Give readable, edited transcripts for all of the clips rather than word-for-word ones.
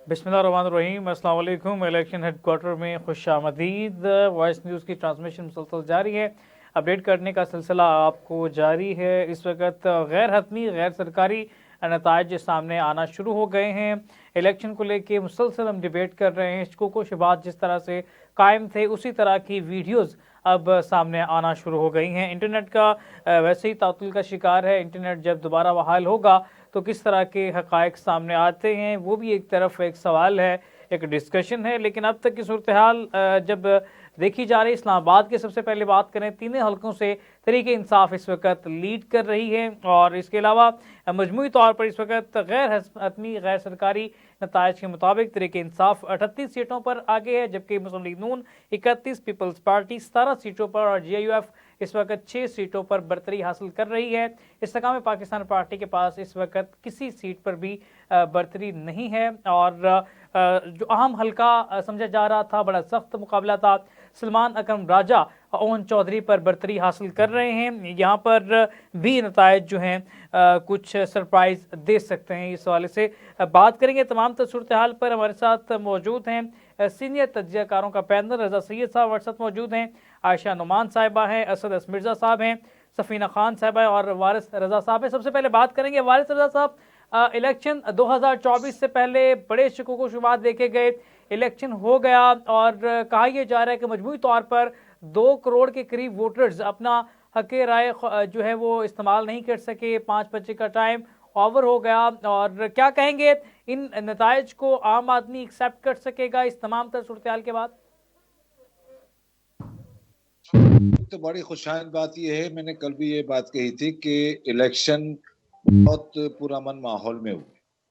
बिस्मिल्लाहिर्रहमानिर्रहीम, अस्सलाम वालेकुम। इलेक्शन हेडक्वार्टर में खुशामदीद। वॉइस न्यूज़ की ट्रांसमिशन मुसलसल जारी है। अपडेट करने का सिलसिला आपको जारी है। इस वक्त गैर हतमी गैर सरकारी नताइज सामने आना शुरू हो गए हैं। इलेक्शन को लेके मुसलसल हम डिबेट कर रहे हैं। शुकूक शुबहात जिस तरह से कायम थे उसी तरह की वीडियोज़ अब सामने आना शुरू हो गई हैं। इंटरनेट का वैसे ही तातुल का शिकार है। इंटरनेट जब दोबारा बहाल होगा तो किस तरह के हक़ाइक़ सामने आते हैं वो भी एक तरफ एक सवाल है, एक डिस्कशन है। लेकिन अब तक की सूरत हाल जब देखी जा रही, इस्लामाबाद की सबसे पहले बात करें, तीनों हलकों से तहरीक इंसाफ इस वक्त लीड कर रही है। और इसके अलावा मजमूई तौर पर इस वक्त गैर हतमी गैर सरकारी नताइज के मुताबिक तहरीक इंसाफ 38 सीटों पर आगे है, जबकि मुस्लिम लीग नून 31, पीपल्स पार्टी 17 सीटों पर और JUF इस वक्त 6 सीटों पर बरतरी हासिल कर रही है। इस्तेकाम पाकिस्तान पार्टी के पास इस वक्त किसी सीट पर भी बरतरी नहीं है। और जो अहम हल्का समझा जा रहा था, बड़ा सख्त मुकाबला था, सलमान अकरम राजा ओवन चौधरी पर बरतरी हासिल कर रहे हैं। यहाँ पर भी नताइज जो हैं कुछ सरप्राइज दे सकते हैं। इस हवाले से बात करेंगे। तमाम सूरत हाल पर हमारे साथ मौजूद हैं सीनियर तज्ज़ियाकारों का पैनल। रज़ा सैयद साहब हमारे साथ मौजूद हैं, आयशा नुमान साहिबा हैं, असद मिर्ज़ा साहब हैं, सफ़ीना खान साहिबा है और वारिस रज़ा साहब है। सबसे पहले बात करेंगे वारिस रज़ा साहब, इलेक्शन 2024 से पहले बड़े शकूक शुबहात देखे गए, इलेक्शन हो गया और कहा यह जा रहा है कि मजमूई तौर पर 2 करोड़ के करीब वोटर्स अपना हक राय जो है वो इस्तेमाल नहीं कर सके। 5 बजे का टाइम ओवर हो गया। और क्या कहेंगे, इन नताइज को आम आदमी एक्सेप्ट कर सकेगा इस तमाम तर सूरत हाल के बाद? तो बड़ी खुशहाल बात यह है, मैंने कल भी ये बात कही थी कि इलेक्शन बहुत पुरअमन माहौल में हुए।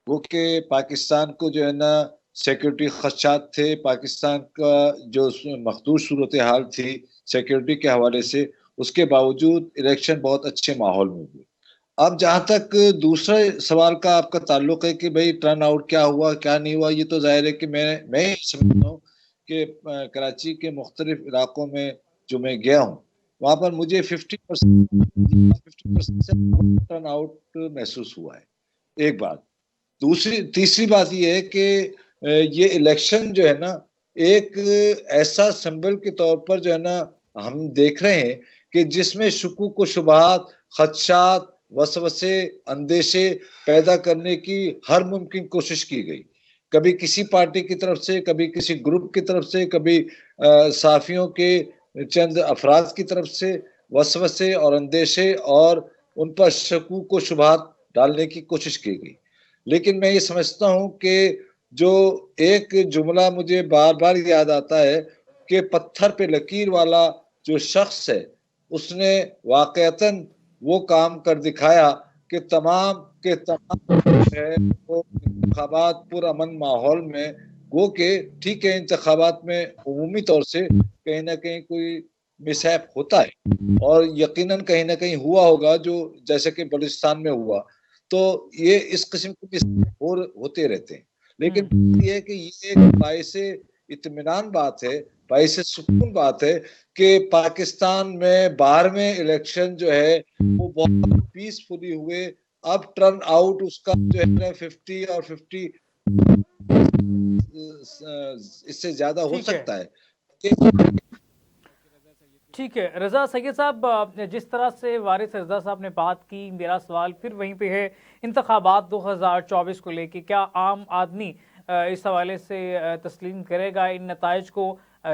वो कि पाकिस्तान को जो है ना सिक्योरिटी खदशात थे, पाकिस्तान का जो मखदूश सूरत हाल थी सिक्योरिटी के हवाले से, उसके बावजूद इलेक्शन बहुत अच्छे माहौल में हुए। अब जहां तक दूसरे सवाल का आपका ताल्लुक है कि भाई टर्न आउट क्या हुआ क्या नहीं हुआ, ये तो जाहिर है कि मैं समझता हूँ कि कराची के मुख्तलिफ इलाकों में जो मैं गया हूँ वहां पर मुझे 50% से टर्न आउट महसूस हुआ है। एक बात। तीसरी बात यह है कि ये इलेक्शन जो है ना एक ऐसा सिंबल के तौर पर जो है ना हम देख रहे हैं कि जिसमें शुकूक व शुबहात, खदशात, वसवसे, अंदेशे पैदा करने की हर मुमकिन कोशिश की गई। कभी किसी पार्टी की तरफ से, कभी किसी ग्रुप की तरफ से, कभी साफियों के चंद अफराद की तरफ से वसवसे और अंदेशे और उन पर शकूक व शुबहात डालने की कोशिश की गई। लेकिन मैं ये समझता हूं कि जो एक जुमला मुझे बार बार याद आता है कि पत्थर पे लकीर वाला जो शख्स है उसने वाकईतन वो काम कर दिखाया कि तमाम के तमाम है वो इंतखाबात पुरअमन माहौल में, गो के ठीक है इंतखाबात में उमूमी तौर से कहीं ना कहीं कोई मिसहैप होता है और यकीनन कहीं ना कहीं हुआ होगा, जो जैसे कि बलूचिस्तान में हुआ। तो ये इस किस्म के होते रहते हैं। लेकिन ये है कि ये एक बाइसे इत्मीनान बात है, बाइसे सुकून बात है कि पाकिस्तान में 12वें इलेक्शन जो है वो बहुत पीसफुली हुए। अब टर्न आउट उसका जो है 50 और 50 इससे ज्यादा हो सकता है। ठीक है रज़ा सैयद साहब, जिस तरह से वारिस रज़ा साहब ने बात की, मेरा सवाल फिर वहीं पे है। इंतखाबात 2024 को लेके क्या आम आदमी इस हवाले से तस्लीम करेगा इन नताइज को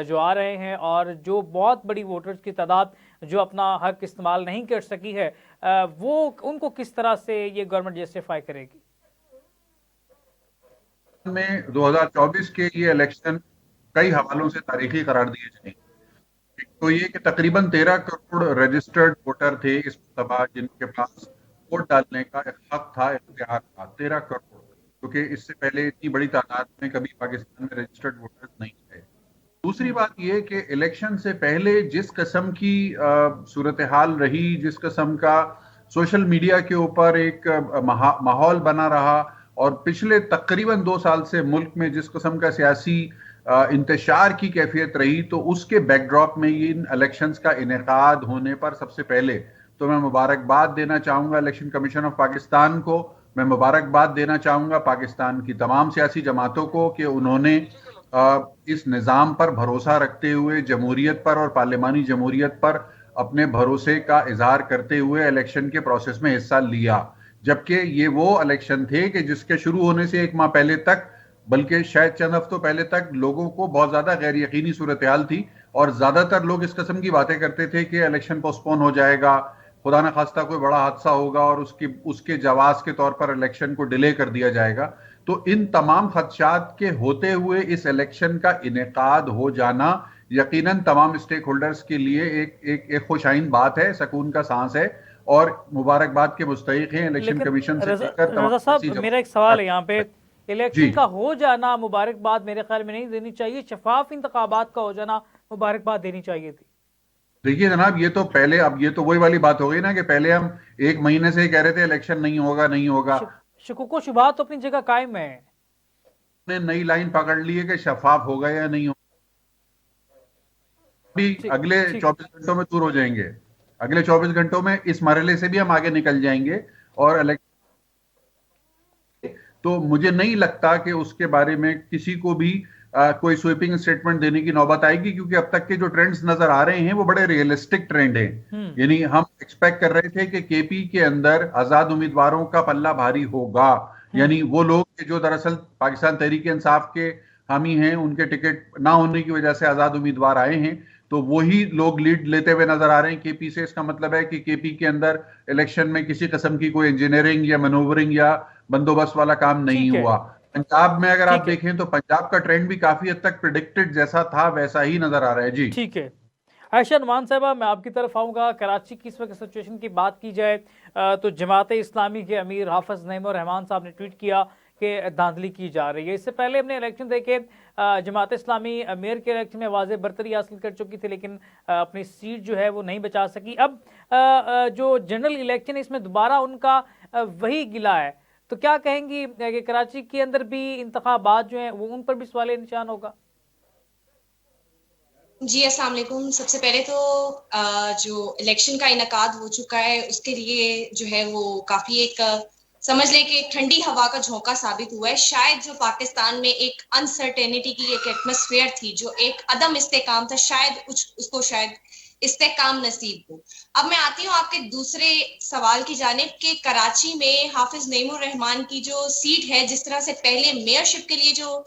जो आ रहे हैं, और जो बहुत बड़ी वोटर्स की तादाद जो अपना हक इस्तेमाल नहीं कर सकी है वो उनको किस तरह से ये गवर्नमेंट जस्टिफाई करेगी? में 2024 के ये इलेक्शन कई हवालों से तारीखी करार दिए जाएंगे। तो ये कि तकरीबन 13 करोड़ रजिस्टर्ड वोटर थे इस सभा जिनके पास वोट डालने का एक हक था, इख्तियार था। 13 करोड़, क्योंकि इससे पहले इतनी बड़ी तादाद में कभी पाकिस्तान में रजिस्टर्ड वोटर्स नहीं थे। दूसरी बात यह कि इलेक्शन से पहले जिस किस्म की सूरत हाल रही, जिस किस्म का सोशल मीडिया के ऊपर एक माहौल बना रहा, और पिछले तकरीबन 2 साल से मुल्क में जिस किस्म का सियासी इंतशार की कैफियत रही, तो उसके बैकड्रॉप में इन इलेक्शंस का इनेकाद होने पर सबसे पहले तो मैं मुबारकबाद देना चाहूंगा इलेक्शन कमीशन ऑफ पाकिस्तान को मैं मुबारकबाद देना चाहूंगा पाकिस्तान की तमाम सियासी जमातों को कि उन्होंने इस निज़ाम पर भरोसा रखते हुए जमहूरियत पर और पार्लिमानी जमहूरियत पर अपने भरोसे का इजहार करते हुए इलेक्शन के प्रोसेस में हिस्सा लिया। जबकि ये वो इलेक्शन थे कि जिसके शुरू होने से एक माह पहले तक, बल्कि शायद चंद हफ्तों पहले तक, लोगों को बहुत ज्यादा गैर यकीनी सूरत हाल थी और ज्यादातर लोग इस किस्म की बातें करते थे कि इलेक्शन पोस्टपोन हो जाएगा, खुदा न खास्ता कोई बड़ा हादसा होगा और उसके जवाब के तौर पर इलेक्शन को डिले कर दिया जाएगा। तो इन तमाम खदशात के होते हुए इस इलेक्शन का इनेकाद हो जाना यकीनन तमाम स्टेक होल्डर्स के लिए एक खुशाइन बात है, सकून का सांस है और मुबारकबाद के मुस्तहिक हैं इलेक्शन कमीशन से लेकर रजा साहब, मेरा एक सवाल है यहाँ पे, इलेक्शन का हो जाना मुबारकबाद मेरे ख्याल में नहीं देनी चाहिए, शफाफ इंतखाबात का हो जाना मुबारकबाद देनी चाहिए थी। देखिए जनाब, ये तो पहले, अब ये तो वही वाली बात हो गई ना कि पहले हम एक महीने से कह रहे थे इलेक्शन नहीं होगा नहीं होगा। शुकुको शुबात तो अपनी जगह कायम है, ने नई लाइन पकड़ ली है कि शफाफ होगा या नहीं होगा। भी अगले 24 घंटों में दूर हो जाएंगे, अगले 24 घंटों में इस मरहले से भी हम आगे निकल जाएंगे और तो मुझे नहीं लगता कि उसके बारे में किसी को भी कोई स्वीपिंग स्टेटमेंट देने की नौबत आएगी, क्योंकि अब तक के जो ट्रेंड्स नजर आ रहे हैं वो बड़े रियलिस्टिक ट्रेंड हैं। यानी हम एक्सपेक्ट कर रहे थे कि केपी के अंदर आजाद उम्मीदवारों का पल्ला भारी होगा, यानी वो लोग जो दरअसल पाकिस्तान तहरीक इंसाफ के हामी हैं, उनके टिकट ना होने की वजह से आजाद उम्मीदवार आए हैं, तो वही लोग लीड लेते हुए नजर आ रहे हैं केपी से। इसका मतलब है कि केपी के अंदर इलेक्शन में किसी किस्म की कोई इंजीनियरिंग या मैनूवरिंग या बंदोबस्त वाला काम नहीं हुआ। पंजाब में अगर आप देखें तो पंजाब का ट्रेंड भी काफी हद तक प्रेडिक्टेड जैसा था वैसा ही नजर आ रहा है। जी ठीक है। आयशा नुमान साहबा, मैं आपकी तरफ आऊंगा। कराची की इस वक्त सिचुएशन की बात की जाए तो जमात इस्लामी के अमीर हाफिज नईमुर रहमान साहब ने ट्वीट किया कि धांधली की जा रही है। इससे पहले हमने इलेक्शन देखे, जमात इस्लामी मेयर के इलेक्शन में वाज़े बरतरी हासिल कर चुकी थी, लेकिन अपनी सीट जो है वो नहीं बचा सकी। अब जो जनरल इलेक्शन है इसमें दोबारा उनका वही गिला है, तो क्या कहेंगी कि कराची के अंदर भी इंतखाबात जो हैं वो उन पर भी सवाल निशान होगा? जी अस्सलाम वालेकुम। सबसे पहले तो जो इलेक्शन का इनकाद हो चुका है उसके लिए जो है वो काफी एक समझ लें कि ठंडी हवा का झोंका साबित हुआ है। शायद जो पाकिस्तान में एक अनसर्टेनिटी की एक एटमॉस्फेयर थी, जो एक अदम इस्तेकाम था, शायद उसको शायद इस्तेकाम नसीब हो। अब मैं आती हूँ आपके दूसरे सवाल की जानिब कि कराची में हाफिज नईमुर रहमान की जो सीट है, जिस तरह से पहले मेयरशिप के लिए जो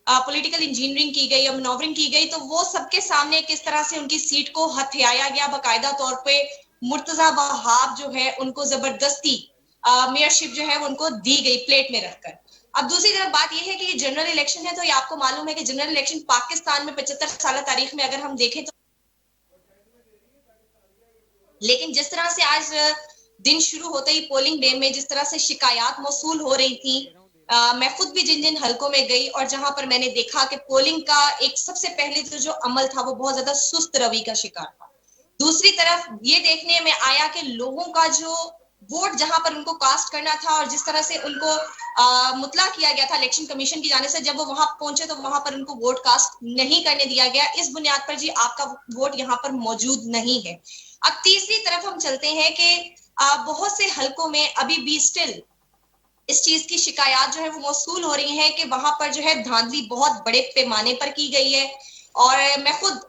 पॉलिटिकल इंजीनियरिंग की गई या मनोवरिंग की गई, तो वो सबके सामने किस तरह से उनकी सीट को हथियाया गया। बाकायदा तौर पे मुर्तजा वहाब जो है उनको जबरदस्ती मेयरशिप जो है उनको दी गई प्लेट में रखकर। अब दूसरी तरफ बात यह है कि ये जनरल इलेक्शन है, तो ये आपको मालूम है कि जनरल इलेक्शन पाकिस्तान में 75 साल तारीख में अगर हम देखें तो, लेकिन जिस तरह से आज दिन शुरू होते ही पोलिंग डे में जिस तरह से शिकायत मौसूल हो रही थी, मैं खुद भी जिन जिन हलकों में गई और जहां पर मैंने देखा कि पोलिंग का एक सबसे पहले जो अमल था वो बहुत ज्यादा सुस्त रवि का शिकार था। दूसरी तरफ ये देखने में आया कि लोगों का जो वोट जहां पर उनको कास्ट करना था और जिस तरह से उनको मुतला किया गया था इलेक्शन कमीशन की जाने से, जब वो वहां पहुंचे तो वहां पर उनको वोट कास्ट नहीं करने दिया गया। इस बुनियाद पर जी आपका वोट यहाँ पर मौजूद नहीं है। अब तीसरी तरफ हम चलते हैं कि बहुत से हलकों में अभी भी स्टिल इस चीज की शिकायत जो है वो मौसूल हो रही है कि वहां पर जो है धांधली बहुत बड़े पैमाने पर की गई है। और मैं खुद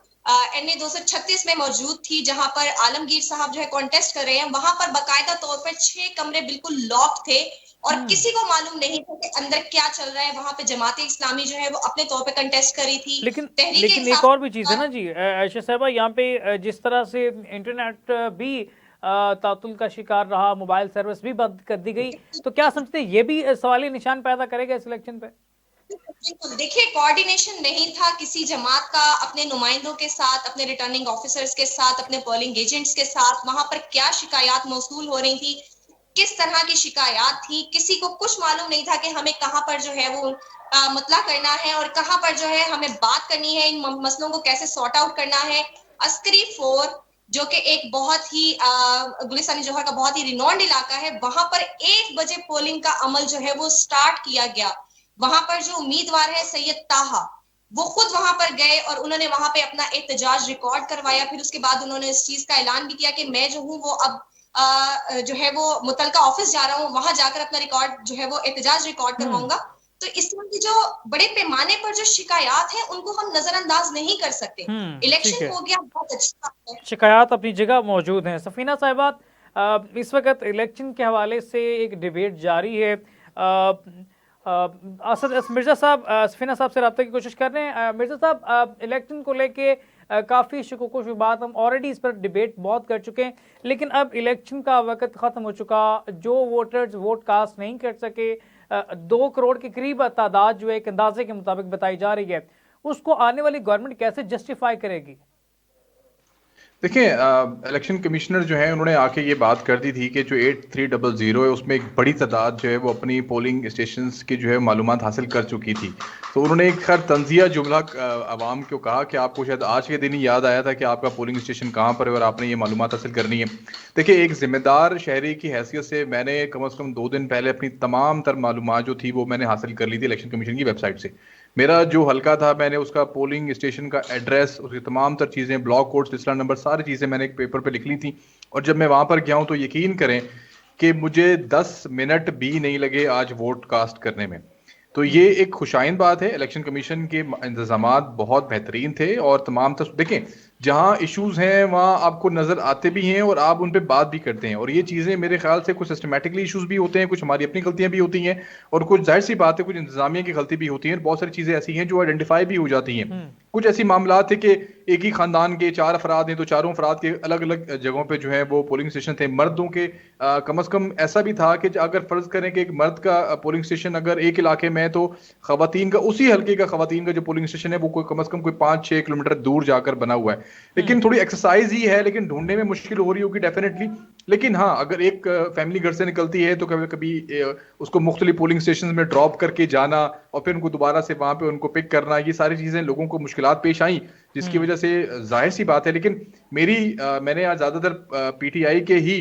NA 236 में मौजूद थी, जहां पर आलमगीर साहब जो है कॉन्टेस्ट कर रहे हैं। वहां पर बाकायदा तौर पर 6 कमरे बिल्कुल लॉक थे और किसी को मालूम नहीं था कि अंदर क्या चल रहा है। वहां पे जमात इस्लामी जो है वो अपने तौर पे कंटेस्ट कर रही थी। लेकिन एक और भी चीज है ना जी आयशा साहबा, यहाँ पे जिस तरह से इंटरनेट भी तातुल का शिकार रहा, मोबाइल सर्विस भी बंद कर दी गई, तो क्या समझते हैं ये भी सवाली निशान पैदा करेगा इस इलेक्शन पे? बिल्कुल, देखिए कोऑर्डिनेशन नहीं था किसी जमात का अपने नुमाइंदों के साथ, अपने रिटर्निंग ऑफिसर्स के साथ, अपने पोलिंग एजेंट्स के साथ। वहां पर क्या शिकायत मौसूल हो रही थी, किस तरह की शिकायत थी, किसी को कुछ मालूम नहीं था कि हमें कहां पर जो है वो मतला करना है और कहां पर जो है हमें बात करनी है, इन मसलों को कैसे सॉर्ट आउट करना है। अस्करी 4 जो कि एक बहुत ही गुलिस्तानी जोहर का बहुत ही रिनोन्ड इलाका है, वहां पर 1 बजे पोलिंग का अमल जो है वो स्टार्ट किया गया। वहां पर जो उम्मीदवार है सैयद ताहा, वो खुद वहां पर गए और उन्होंने वहां पे अपना एहतजाज रिकॉर्ड करवाया। फिर उसके बाद उन्होंने इस चीज का ऐलान भी किया कि मैं जो हूँ वो अब जो है वो मुतलका ऑफिस जा रहा हूँ, वहां जाकर अपना रिकॉर्ड जो है वो एहतजाज रिकॉर्ड करवाऊंगा। तो इस तरह की जो बड़े पैमाने पर जो शिकायत है उनको हम नजरअंदाज नहीं कर सकते। ठीक इलेक्शन है। हो गया, बहुत अच्छी बात है। शिकायत अपनी जगह मौजूद हैं। सफीना साहिबा, इस वक्त इलेक्शन के हवाले से एक डिबेट जारी है। असद मिर्ज़ा साहब सफीना साहब से रब्ता की कोशिश कर रहे हैं। मिर्ज़ा साहब, इलेक्शन को लेके काफ़ी शुकूक व शुबहात हम ऑलरेडी इस पर डिबेट बहुत कर चुके हैं, लेकिन अब इलेक्शन का वक्त ख़त्म हो चुका। जो वोटर्स वोट कास्ट नहीं कर सके, 2 करोड़ के करीब तादाद जो है एक अंदाजे के मुताबिक बताई जा रही है, उसको आने वाली गवर्नमेंट कैसे जस्टिफाई करेगी? देखिए, इलेक्शन कमिश्नर जो है उन्होंने आके ये बात कर दी थी कि जो 8300 है उसमें एक बड़ी तादाद जो है वो अपनी पोलिंग स्टेशंस की जो है मालूमात हासिल कर चुकी थी। तो उन्होंने एक खैर तंजिया जुमला आवाम को कहा कि आपको शायद आज के दिन ही याद आया था कि आपका पोलिंग स्टेशन कहाँ पर है और आपने ये मालूमात हासिल करनी है। देखिए, एक जिम्मेदार शहरी की हैसियत से मैंने कम से कम 2 दिन पहले अपनी तमाम तर मालूमात जो थी वो मैंने हासिल कर ली थी इलेक्शन कमीशन की वेबसाइट से। मेरा जो हल्का था, मैंने उसका पोलिंग स्टेशन का एड्रेस, उसकी तमाम तर चीज़ें, ब्लॉक कोड, सिलसिला नंबर, सारी चीज़ें मैंने एक पेपर पे लिख ली थी। और जब मैं वहाँ पर गया हूँ तो यकीन करें कि मुझे 10 मिनट भी नहीं लगे आज वोट कास्ट करने में। तो ये एक खुशाइन बात है। इलेक्शन कमीशन के इंतजामात बहुत बेहतरीन थे और तमाम देखें, जहाँ इश्यूज हैं वहाँ आपको नजर आते भी हैं और आप उन पे बात भी करते हैं। और ये चीज़ें मेरे ख्याल से कुछ सिस्टमेटिकली इश्यूज भी होते हैं, कुछ हमारी अपनी गलतियां भी होती हैं और कुछ जाहिर सी बात है कुछ इंतजामिया की गलती भी होती है। बहुत सारी चीज़ें ऐसी हैं जो आइडेंटिफाई भी हो जाती हैं। कुछ ऐसी मामला थे कि एक ही खानदान के 4 अफराद हैं तो चारों अफराद के अलग अलग जगहों पे जो है वो पोलिंग स्टेशन थे। मर्दों के कम से कम ऐसा भी था कि अगर फर्ज करें कि एक मर्द का पोलिंग स्टेशन अगर एक इलाके में, तो खवातीन का, उसी हल्के का खवातीन का जो पोलिंग स्टेशन है वो कोई कम से कम कोई 5-6 किलोमीटर दूर जाकर बना हुआ है। लेकिन थोड़ी एक्सरसाइज ही है, लेकिन ढूंढने में मुश्किल हो रही होगी डेफिनेटली। लेकिन हाँ, अगर एक फैमिली घर से निकलती है तो कभी कभी उसको मुख्तलिफ पोलिंग स्टेशन में ड्रॉप करके जाना और फिर उनको दोबारा से वहां पे उनको पिक करना, ये सारी चीजें लोगों को मुश्किलात पेश आई, जिसकी वजह से जाहिर सी बात है। लेकिन मैंने आज ज्यादातर पीटीआई के ही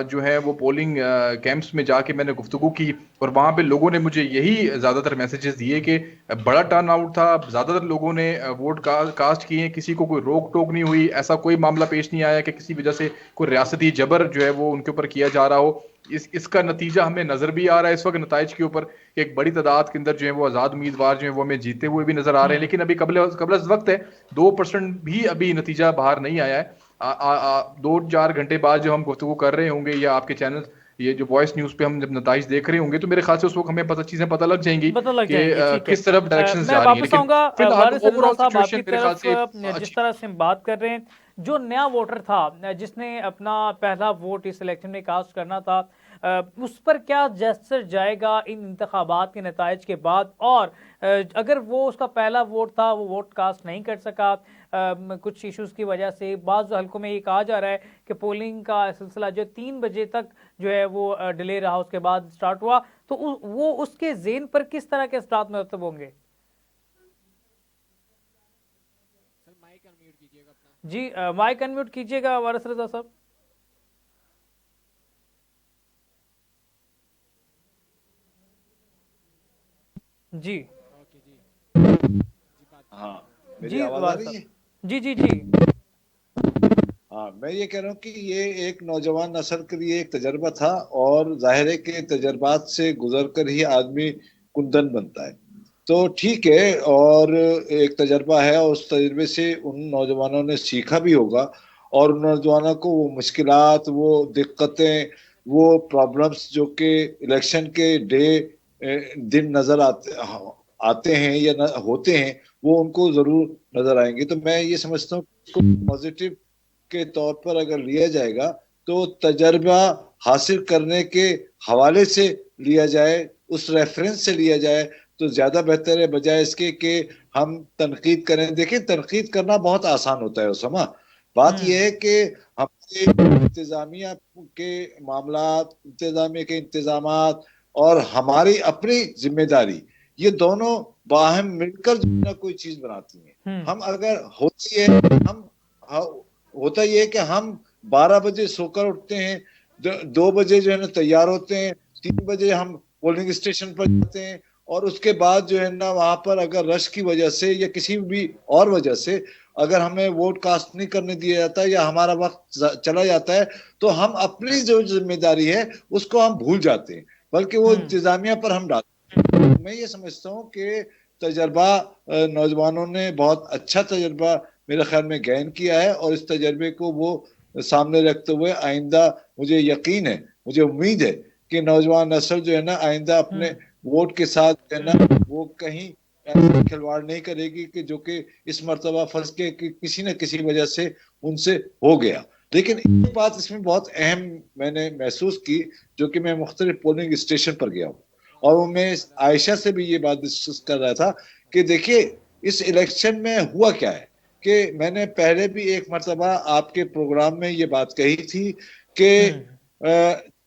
जो है वो पोलिंग कैंप्स में जाके मैंने गुफ्तगू की और वहां पे लोगों ने मुझे यही ज्यादातर मैसेजेस दिए कि बड़ा टर्न आउट था, ज्यादातर लोगों ने वोट कास्ट किए, किसी को कोई रोक टोक नहीं हुई, ऐसा कोई मामला पेश नहीं आया कि किसी वजह से कोई रियासती जबर जो है वो उनके ऊपर किया जा रहा हो। इसका नतीजा हमें नजर भी आ रहा है इस वक्त नताइज के ऊपर कि एक बड़ी तादाद के अंदर जो है वो आजाद उम्मीदवार जो है वो हमें जीते हुए भी नजर आ रहे हैं। लेकिन अभी कबल वक्त है, 2% भी अभी नतीजा बाहर नहीं आया है। 2-4 घंटे बाद जब हम गुफ्तगू कर रहे होंगे या आपके चैनल ये जो वॉइस न्यूज पे हम जब नताइज देख रहे होंगे तो मेरे ख्याल से उस वक्त हमें चीजें पता लग जाएंगी कि किस तरफ डायरेक्शन जा रही है। लेकिन फिलहाल ओवरऑल सिचुएशन मेरे ख्याल से जिस तरह से हम बात कर रहे हैं, जो नया वोटर था जिसने अपना पहला वोट इस इलेक्शन में कास्ट करना था, उस पर क्या जेस्चर जाएगा इन इंतखाबात के नताइज के बाद? और अगर वो उसका पहला वोट था वो वोट कास्ट नहीं कर सका कुछ इश्यूज की वजह से, बाज़ हल्कों में ये कहा जा रहा है कि पोलिंग का सिलसिला जो 3 बजे तक जो है वो डिले रहा, उसके बाद स्टार्ट हुआ, तो वो उसके ज़ेन पर किस तरह के असरात मरतब होंगे? जी माइक अनम्यूट कीजिएगा वारिस रज़ा साहब। जी हाँ, मेरी जी आवाज आ रही है? जी जी जी हाँ, मैं ये कह रहा हूँ कि ये एक नौजवान नस्ल के लिए एक तजर्बा था और जाहिर है कि तजर्बात से गुजरकर ही आदमी कुंदन बनता है। तो ठीक है, और एक तजर्बा है और उस तजर्बे से उन नौजवानों ने सीखा भी होगा और उन नौजवानों को वो मुश्किलात, वो दिक्कतें, वो प्रॉब्लम्स जो कि इलेक्शन के दिन नजर आते हैं या होते हैं, वो उनको जरूर नजर आएंगे। तो मैं ये समझता हूँ पॉजिटिव के तौर पर अगर लिया जाएगा तो तजर्बा हासिल करने के हवाले से लिया जाए, उस रेफरेंस से लिया जाए तो ज्यादा बेहतर है, बजाय इसके कि हम तनकीद करें। देखिए, तनकीद करना बहुत आसान होता है उस्मा। बात यह है कि हमारे इंतजामिया के मामलात, इंतजामिया के इंतजामात और हमारी अपनी जिम्मेदारी, ये दोनों बाहम मिलकर जो ना कोई चीज बनाती हैं। हम अगर होती है, होता ये है कि हम 12 बजे सोकर उठते हैं, 2 बजे जो है ना तैयार होते हैं, 3 बजे हम पोलिंग स्टेशन पर जाते हैं और उसके बाद जो है ना वहां पर अगर रश की वजह से या किसी भी और वजह से अगर हमें वोट कास्ट नहीं करने दिया जाता है या हमारा वक्त चला जाता है तो हम अपनी जो जिम्मेदारी है उसको हम भूल जाते हैं, बल्कि वो इंतजामिया पर हम डालते हैं। मैं ये समझता हूँ कि तजर्बा नौजवानों ने बहुत अच्छा तजर्बा मेरे ख्याल में गेन किया है, और इस तजर्बे को वो सामने रखते हुए आइंदा मुझे यकीन है, मुझे उम्मीद है कि नौजवान नस्ल जो है ना आइंदा अपने वोट के साथ जो है ना वो कहीं ऐसा खिलवाड़ नहीं करेगी कि जो कि इस मर्तबा फंस के कि किसी न किसी वजह से उनसे हो गया। लेकिन एक बात इसमें बहुत अहम मैंने महसूस की, जो कि मैं मुख्तलिफ पोलिंग स्टेशन पर गया हूँ और वो मैं आयशा से भी ये बात डिस्कस कर रहा था कि देखिए इस इलेक्शन में हुआ क्या है, कि मैंने पहले भी एक मर्तबा आपके प्रोग्राम में ये बात कही थी कि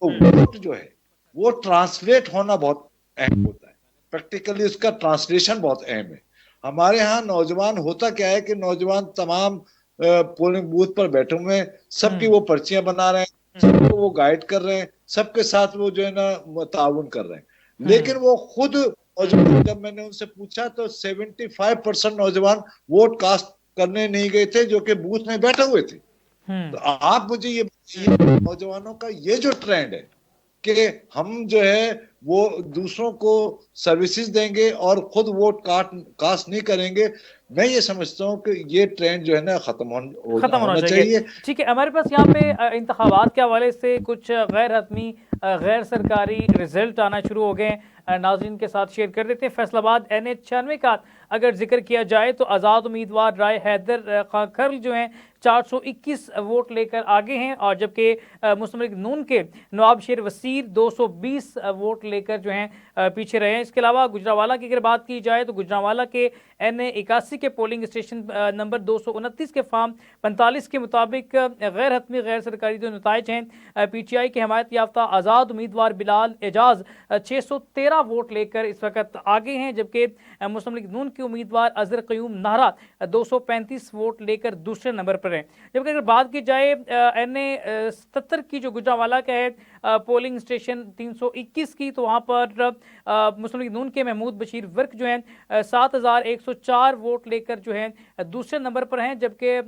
वोट जो है वो ट्रांसलेट होना बहुत अहम होता है, प्रैक्टिकली उसका ट्रांसलेशन बहुत अहम है। हमारे यहाँ नौजवान होता क्या है कि नौजवान तमाम पोलिंग बूथ पर बैठे हुए हैं, सबकी वो पर्चियां बना रहे हैं, सबको वो गाइड कर रहे हैं, सबके साथ वो जो है ना ताउन कर रहे हैं, लेकिन वो खुद नौजवान, जब मैंने उनसे पूछा तो 75% नौजवान वोट कास्ट करने नहीं गए थे जो कि बूथ में बैठे हुए थे। तो आप मुझे ये बताइए नौजवानों का ये जो ट्रेंड है कि हम जो है वो दूसरों को सर्विसेज देंगे और खुद वोट कास्ट नहीं करेंगे, मैं ये समझता हूँ कि ये ट्रेंड जो है ना खत्म होना चाहिए। ठीक है, हमारे पास यहाँ पे इंतखाबात के हवाले से कुछ गैर हतमी गैर सरकारी रिजल्ट आना शुरू हो गए, नाज़रीन के साथ शेयर कर देते हैं। फैसलाबाद NH 96 का अगर जिक्र किया जाए तो आज़ाद उम्मीदवार राय हैदर खरल जो हैं 421 वोट लेकर आगे हैं, और जबकि मुस्लिम लीग नून के नवाब शेर वसीर 220 वोट लेकर जो हैं पीछे रहे हैं। इसके अलावा गुजरांवाला की अगर बात की जाए तो गुजरांवाला के NA 81 के पोलिंग स्टेशन नंबर 229 के फार्म 45 के मुताबिक गैर हतमी गैर सरकारी जो नताइज हैं PTI के हमायत याफ्ता आज़ाद उम्मीदवार बिलाल एजाज 613 वोट लेकर इस वक्त आगे हैं, जबकि मुस्लिम लीग नून के उम्मीदवार अजहर क़यूम नाहरा 235 वोट लेकर दूसरे नंबर पर हैं। जबकि अगर बात की जाए NA 77 की जो गुजरांवाला का है पोलिंग स्टेशन 321 की, तो वहाँ पर मुस्लिम लीग नून के महमूद बशीर वर्क जो हैं 7104 वोट लेकर जो हैं दूसरे नंबर पर हैं, जबकि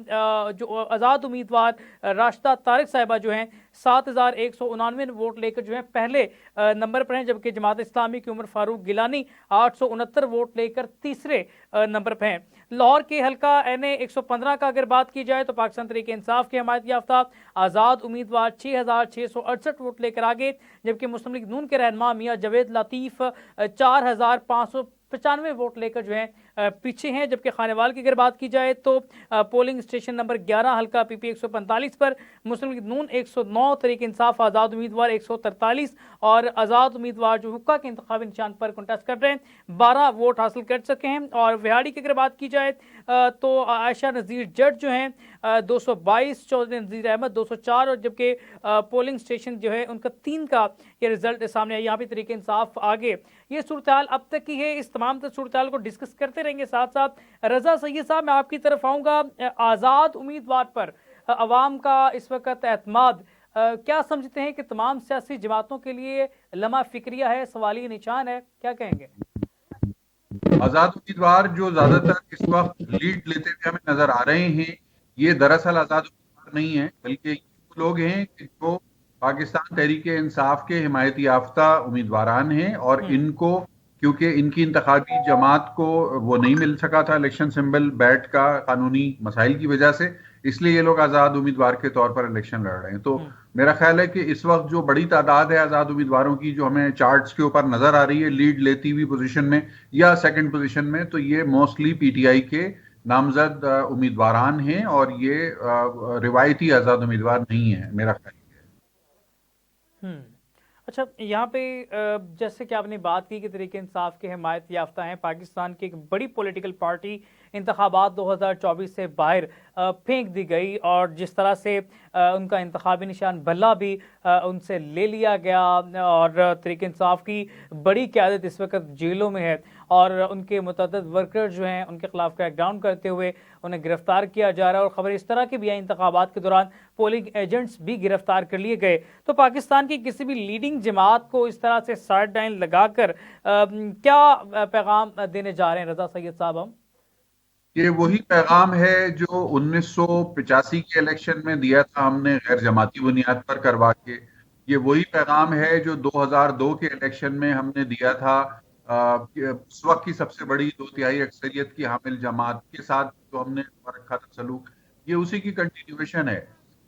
जो आज़ाद उम्मीदवार राशिदा तारिक साहिबा जो हैं 7199 वोट लेकर जो है पहले नंबर पर हैं, जबकि जमात इस्लामी की उमर फारूक गिलानी 869 वोट लेकर तीसरे नंबर पर हैं। लाहौर के हल्का NA 115 का अगर बात की जाए तो पाकिस्तान तहरीक इंसाफ के हमायत याफ्ता आज़ाद उम्मीदवार 6668 वोट लेकर आगे, जबकि मुस्लिम लीग नून के रहनुमा मियां जावेद लतीफ़ 4595 वोट लेकर जो है पीछे हैं। जबकि खानेवाल की अगर बात की जाए तो पोलिंग स्टेशन नंबर 11 हल्का PP 145 पर मुस्लिम लीग नून 109, तहरीक इंसाफ आज़ाद उम्मीदवार 143 और आज़ाद उम्मीदवार जो हुक्का के इंतखाबी निशान पर कंटेस्ट कर रहे हैं 12 वोट हासिल कर सके हैं। और विहाड़ी की अगर बात की जाए तो आयशा नज़ीर जट जो हैं 222, चौधरी नज़ीर अहमद 204, और जबकि पोलिंग स्टेशन जो है उनका 3 का ये रिजल्ट सामने आया। यहाँ भी तहरीक इंसाफ आगे। ये सूरत हाल अब तक की है, इस तमाम सूरत हाल को डिस्कस करते रहेंगे। साथ साथ रजा सैयद साहब मैं आपकी तरफ आऊँगा, आज़ाद उम्मीदवार पर अवाम का इस वक्त एतमाद क्या समझते हैं कि तमाम सियासी जमातों के लिए लम्हा फिक्रिया है, सवालिया निशान है, क्या कहेंगे? आजाद उम्मीदवार जो ज्यादातर इस वक्त लीड लेते हुए हमें नजर आ रहे हैं, ये दरअसल आजाद उम्मीदवार नहीं है, बल्कि लोग हैं कि जो पाकिस्तान तहरीक इंसाफ के हिमायत याफ्ता उम्मीदवारान हैं, और इनको क्योंकि इनकी इंतखाबी जमात को वो नहीं मिल सका था इलेक्शन सिंबल बैट का कानूनी मसाइल की वजह से, इसलिए ये लोग आजाद उम्मीदवार के तौर पर इलेक्शन लड़ रहे हैं। तो मेरा ख्याल है कि इस वक्त जो बड़ी तादाद है आजाद उम्मीदवारों की जो हमें चार्ट्स के ऊपर नजर आ रही है लीड लेती हुई पोजीशन में या सेकंड पोजीशन में, तो ये मोस्टली PTI के नामजद उम्मीदवारान हैं और ये रिवायती आजाद उम्मीदवार नहीं है, मेरा ख्याल है। अच्छा, यहाँ पे जैसे कि आपने बात की कि तहरीक इंसाफ के हिमायत याफ्ता हैं, पाकिस्तान की एक बड़ी पॉलिटिकल पार्टी इंतखाबात 2024 से बाहर फेंक दी गई, और जिस तरह से उनका इंतखाबी निशान बल्ला भी उनसे ले लिया गया, और तहरीक इंसाफ की बड़ी क़यादत इस वक्त जेलों में है, और उनके मुतअद्दिद वर्कर जो हैं उनके खिलाफ क्रैकडाउन करते हुए उन्हें गिरफ्तार किया जा रहा है, और ख़बर इस तरह की भी आई इंतखाबात के दौरान पोलिंग एजेंट्स भी गिरफ्तार कर लिए गए। तो पाकिस्तान की किसी भी लीडिंग जमात को इस तरह से साइड लाइन लगाकर क्या पैगाम देने जा रहे हैं रजा सैयद साहब हम? ये वही पैगाम है जो 1985 के इलेक्शन में दिया था हमने, गैर जमाती बुनियाद पर करवा के। ये वही पैगाम है जो 2002 के इलेक्शन में हमने दिया था उस वक्त की सबसे बड़ी 2/3 अक्सरियत की हामिल जमात के साथ जो हमने रखा था सलूक। ये उसी की कंटिन्यूएशन है।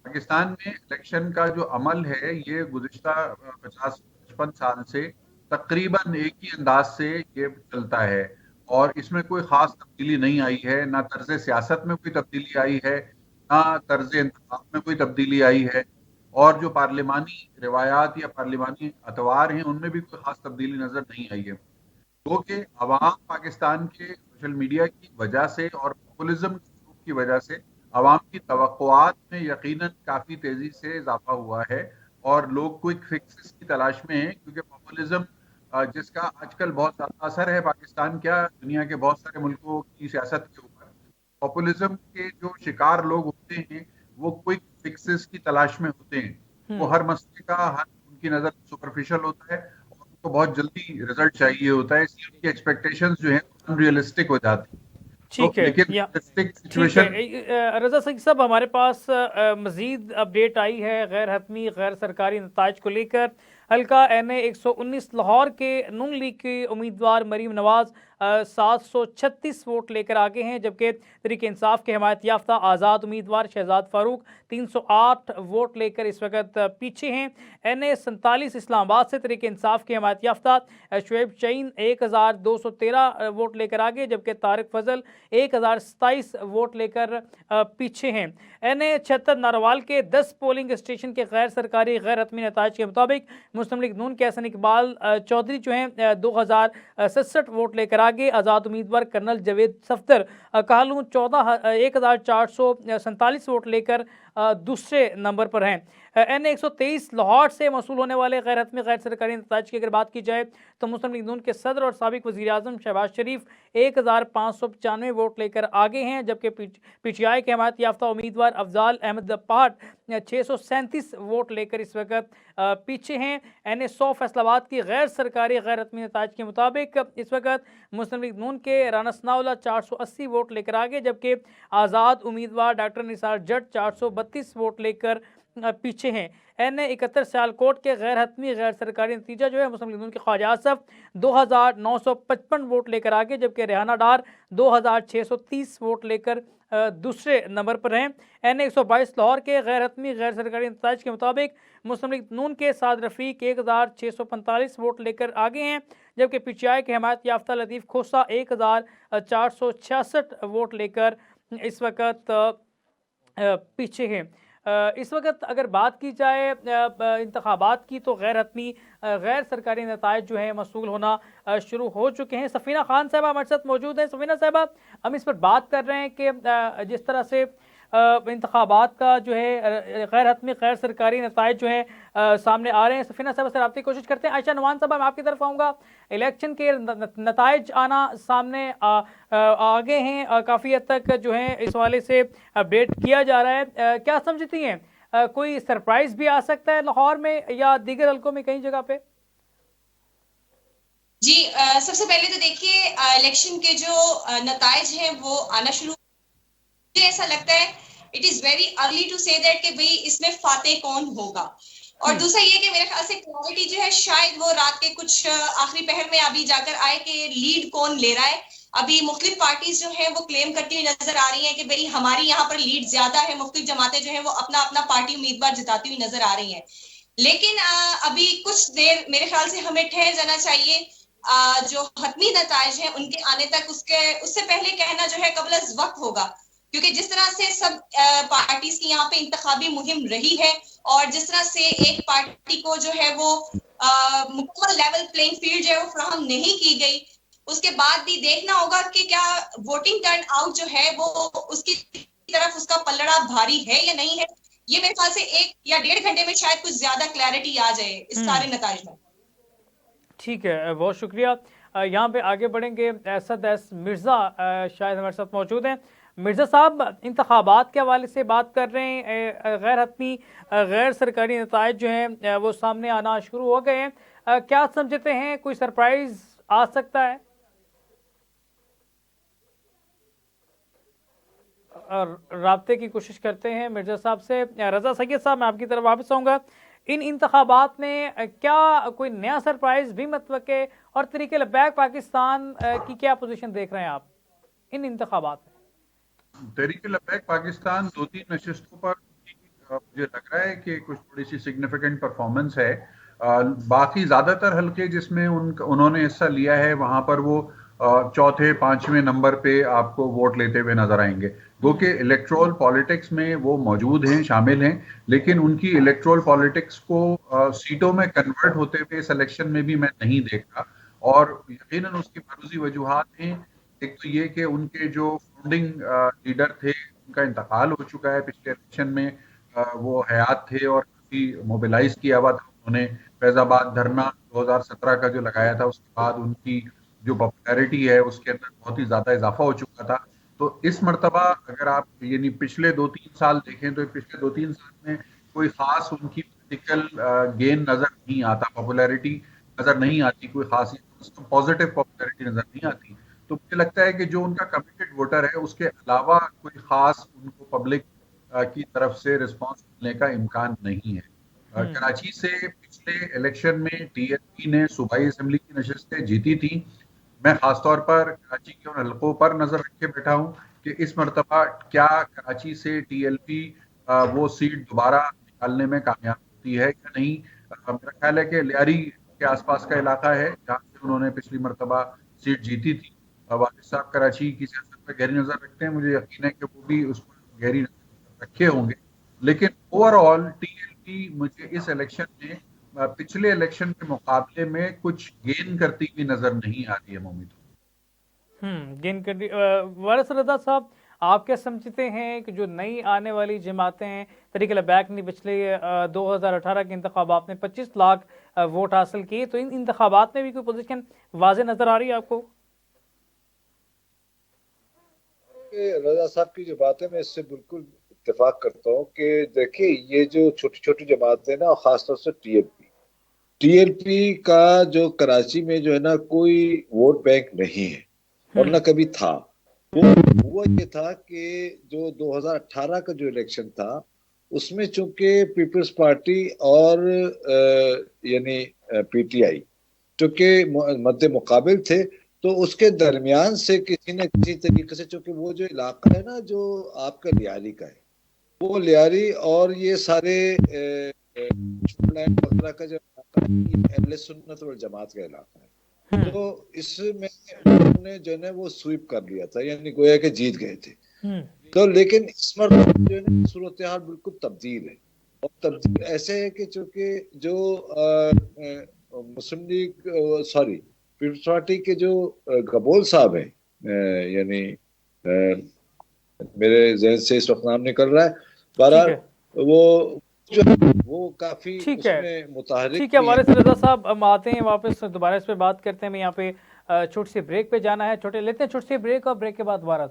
पाकिस्तान में इलेक्शन का जो अमल है ये गुज़िश्ता 50-55 साल से तकरीबन एक ही अंदाज से ये चलता है और इसमें कोई खास तब्दीली नहीं आई है। ना तर्ज सियासत में कोई तब्दीली आई है, ना तर्ज इंतखाब में कोई तब्दीली आई है, और जो पार्लिमानी रिवायात या पार्लिमानी अतवार हैं उनमें भी कोई खास तब्दीली नजर नहीं आई है। तो कि अवाम पाकिस्तान के सोशल मीडिया की वजह से और पॉपुलिज्म की वजह से अवाम की तवक्कुआत में यकीनन काफ़ी तेज़ी से इजाफा हुआ है और लोग क्विक फिक्सेस की तलाश में हैं, क्योंकि पॉपुलिज्म जिसका आजकल बहुत ज़्यादा असर है पाकिस्तान क्या दुनिया के बहुत सारे मुल्कों की सियासत के ऊपर, पॉपुलिज्म के जो शिकार लोग होते हैं वो क्विक फिक्सेस की तलाश में होते हैं। वो हर मसले का हर उनकी नज़र सुपरफिशियल होता है और उनको बहुत जल्दी रिजल्ट चाहिए होता है, इसलिए उनकी एक्सपेक्टेशंस जो है अनरियलिस्टिक हो जाती है। ठीक है, लेकिन या सिचुएशन रजा सिंह साहब, हमारे पास मजीद अपडेट आई है गैर हतमी गैर सरकारी नताज को लेकर। हल्का NA 119 लाहौर के नून लीग के उम्मीदवार मरीम नवाज 736 वोट लेकर आगे हैं, जबकि तहरीक इंसाफ के हिमायत याफ्ता आज़ाद उम्मीदवार शहजाद फारूक 308 वोट लेकर इस वक्त पीछे हैं। NA 47 इस्लामाबाद से तहरीक इंसाफ के हिमायत याफ्ता शुएब चईन 1213 वोट लेकर आगे, जबकि तारिक फजल 1027 वोट लेकर पीछे हैं। NA 76 नारोवाल के 10 पोलिंग स्टेशन के गैर सरकारी गैर हतमी नताज के मुताबिक मुस्लिम लीग नून के हसन इकबाल चौधरी जो हैं 2067 वोट लेकर आगे। आज़ाद उम्मीदवार कर्नल जवेद सफदर कहलूं 1447 वोट लेकर दूसरे नंबर पर हैं। NA 123 लाहौर से मौसूल होने वाले गैर हतमी गैर सरकारी नताज की अगर बात की जाए तो मुस्लिम लीग नून के सदर और साबिक वज़ीर आज़म शहबाज शरीफ 1595 वोट लेकर आगे हैं, जबकि PTI के हिमायत याफ्ता उम्मीदवार अफजाल अहमद पहाट 637 वोट लेकर इस वक्त पीछे हैं। NA 100 फैसलाबाद की गैर सरकारी गैर हतमी नताज के मुताबिक इस वक्त मुस्लिम लीग नून के राना सनाउल्लाह 480 वोट लेकर आगे, जबकि आज़ाद उम्मीदवार डॉक्टर निसार जट 432 वोट लेकर पीछे हैं। NA 71 सियालकोट के गैर हतमी गैर सरकारी नतीजा जो है मुस्लिम लीग नून के ख्वाजा आसफ 2955 वोट लेकर आगे, जबकि रेहाना डार 2630 वोट लेकर दूसरे नंबर पर हैं। NA 122 लाहौर के गैर हतमी गैर सरकारी नताज के मुताबिक मुस्लिम लीग नून के साद रफ़ीक 1645 वोट लेकर आगे हैं, जबकि PTI के हिमायत याफ्ता लतीफ़ खोसा 1466 वोट लेकर इस वक्त पीछे हैं। इस वक्त अगर बात की जाए इंतखाबात की तो गैर हतमी गैर सरकारी नताइज जो हैं मसूल होना शुरू हो चुके हैं। सफ़ीना खान साहबा हमारे साथ मौजूद हैं। सफ़ीना साहबा, हम इस पर बात कर रहे हैं कि जिस तरह से इंतखाबात का जो है गैर हतमी गैर सरकारी नताइज जो हैं सामने आ रहे हैं। सफ़ीना साहबा से रब्ते की कोशिश करते हैं। आयशा नवान साहबा, मैं आपकी तरफ आऊँगा। इलेक्शन के नताइज आना सामने आगे हैं, काफ़ी हद तक जो है इस वाले से अपडेट किया जा रहा है। क्या समझती हैं, कोई सरप्राइज भी आ सकता है लाहौर में या दीगर हल्कों में कई जगह पे? जी, सबसे पहले तो देखिए इलेक्शन के जो नताइज हैं वो आना शुरू, मुझे ऐसा लगता है it is very early to say that कि भाई इसमें फातेह कौन होगा। और दूसरा ये कि मेरे ख्याल से क्लैरिटी जो है शायद वो रात के कुछ आखिरी पहर में अभी जाकर आए कि लीड कौन ले रहा है। अभी मुख्तलिफ पार्टीज जो है वो क्लेम करती हुई नजर आ रही हैं कि भाई हमारी यहाँ पर लीड ज्यादा है, मुख्तलिफ जमातें जो है वो अपना अपना पार्टी उम्मीदवार जिताती हुई नजर आ रही हैं। लेकिन अभी कुछ देर मेरे ख्याल से हमें ठहर जाना चाहिए। जो हतमी नताइज हैं उनके आने तक उससे पहले कहना जो है कबल अज़ वक्त होगा, क्योंकि जिस तरह से सब पार्टीज की यहाँ पे इंतखाबी मुहिम रही है और जिस तरह से एक पार्टी को जो है वो मुकम्मल लेवल प्लेइंग फील्ड जो है वो फराहम नहीं की गई, उसके बाद भी देखना होगा कि क्या वोटिंग टर्न आउट जो है वो उसकी तरफ उसका पल्लड़ा भारी है या नहीं है। ये मेरे ख्याल से 1 या 1.5 घंटे में शायद कुछ ज्यादा क्लैरिटी आ जाए इस सारे नताइज में। ठीक है, बहुत शुक्रिया। यहाँ पे आगे बढ़ेंगे। असद एस मिर्ज़ा शायद हमारे साथ मौजूद हैं। मिर्ज़ा साहब, इंतखाबात के हवाले से बात कर रहे हैं, गैर हतमी गैर सरकारी नताइज जो हैं वो सामने आना शुरू हो गए हैं। क्या समझते हैं, कोई सरप्राइज आ सकता है? राब्ते की कोशिश करते हैं मिर्जा साहब से। रजा सैयद साहब, मैं आपकी तरफ वापस आऊँगा। इन इंतखाबात में क्या कोई नया सरप्राइज भी मतवक्के और तरीके लबैक पाकिस्तान की क्या पोजीशन देख रहे हैं आप इन इंतखाबात में? तहरीक लबैक पाकिस्तान 2-3 नशिस्तों पर मुझे लग रहा है कि कुछ थोड़ी सी सिग्निफिकेंट परफॉर्मेंस है। बाकी ज्यादातर हल्के जिसमें उन्होंने हिस्सा लिया है वहां पर वो चौथे 5वें नंबर पे आपको वोट लेते हुए नजर आएंगे। वो कि इलेक्ट्रोल पॉलिटिक्स में वो मौजूद हैं, शामिल हैं, लेकिन उनकी इलेक्ट्रोल पॉलिटिक्स को सीटों में कन्वर्ट होते हुए इस इलेक्शन में भी मैं नहीं देखा। और यकीनन उसकी मरूजी वजूहात हैं। एक तो ये कि उनके जो फाउंडिंग लीडर थे उनका इंतकाल हो चुका है पिछले इलेक्शन में। वो हयात थे और काफी मोबिलाइज किया हुआ था उन्होंने। फैजाबाद धरना 2017 का जो लगाया था उसके बाद उनकी जो पॉपुलैरिटी है उसके अंदर बहुत ही ज्यादा इजाफा हो चुका था। तो इस मर्तबा अगर आप यानी पिछले 2-3 साल देखें तो पिछले 2-3 साल में कोई खास उनकी पॉलिटिकल गेन नजर नहीं आता, पॉपुलैरिटी नजर नहीं आती, कोई खास पॉजिटिव पॉपुलैरिटी नजर नहीं आती। तो मुझे लगता है कि जो उनका कमिटेड वोटर है उसके अलावा कोई खास उनको पब्लिक की तरफ से रिस्पांस मिलने का इम्कान नहीं है। कराची से पिछले इलेक्शन में टीएलपी ने सूबाई असेंबली की नशिस्तें जीती थी। मैं खासतौर पर कराची के उन हलकों पर नजर रख के बैठा हूं कि इस मर्तबा क्या कराची से टीएलपी वो सीट दोबारा निकालने में कामयाब होती है या नहीं। मेरा ख्याल है कि लियारी के आसपास का इलाका है जहाँ से उन्होंने पिछली मर्तबा सीट जीती थी। वालिद साहब कराची की सियासत पर गहरी नजर रखते हैं, मुझे यकीन है कि वो भी उस पर गहरी नजर रखे होंगे। लेकिन ओवरऑल टीएलपी मुझे इस इलेक्शन में पिछले इलेक्शन के मुकाबले में कुछ गेन करती हुई नजर नहीं आ रही है मोमिद। गेन कर रही। वारिस रजा साहब, आप क्या समझते हैं कि जो नई आने वाली जमातें हैं, तहरीक लबैक ने पिछले 2018 के इंतखाबात में 25 लाख वोट हासिल किए, तो इन इंतखाबात में भी कोई पोजीशन वाज़े नजर आ रही है आपको? रजा साहब की जो बात है मैं इससे बिल्कुल इत्तेफाक करता हूँ कि देखिए ये जो छोटी छोटी जमातें ना, खासतौर से टीएलपी का जो कराची में जो है ना कोई वोट बैंक नहीं है और ना कभी था। वो हुआ ये था कि जो 2018 का जो इलेक्शन था उसमें चूंकि पीपल्स पार्टी और यानी पीटीआई चूंकि मद्दे मुकाबिल थे, तो उसके दरमियान से किसी न किसी तरीके से, चूंकि वो जो इलाका है ना जो आपका लियारी का है, वो लियारी और ये सारे वगैरह का जो अहले सुन्नत वल जमात का इलाका है, तो इसमें उन्होंने जो है वो स्वीप कर लिया था, यानी गोया के जीत गए थे। तो लेकिन इस मर्तबा जो है ना सूरत हाल बिल्कुल तब्दील है। और तब्दील ऐसे है कि चूंकि जो मुस्लिम लीग सॉरी पीपल्स पार्टी के जो गबोल साहब हैं, यानी मेरे जहन से इस वक्त नाम निकल रहा है, बहरहाल वो काफी उसमें मुताहरिक। ठीक है वारिस रजा साहब, हम आते हैं वापस दोबारा इस पे बात करते हैं। मैं यहाँ पे छोटी सी ब्रेक पे जाना है, छोटे लेते हैं छोटी सी ब्रेक और ब्रेक के बाद दोबारा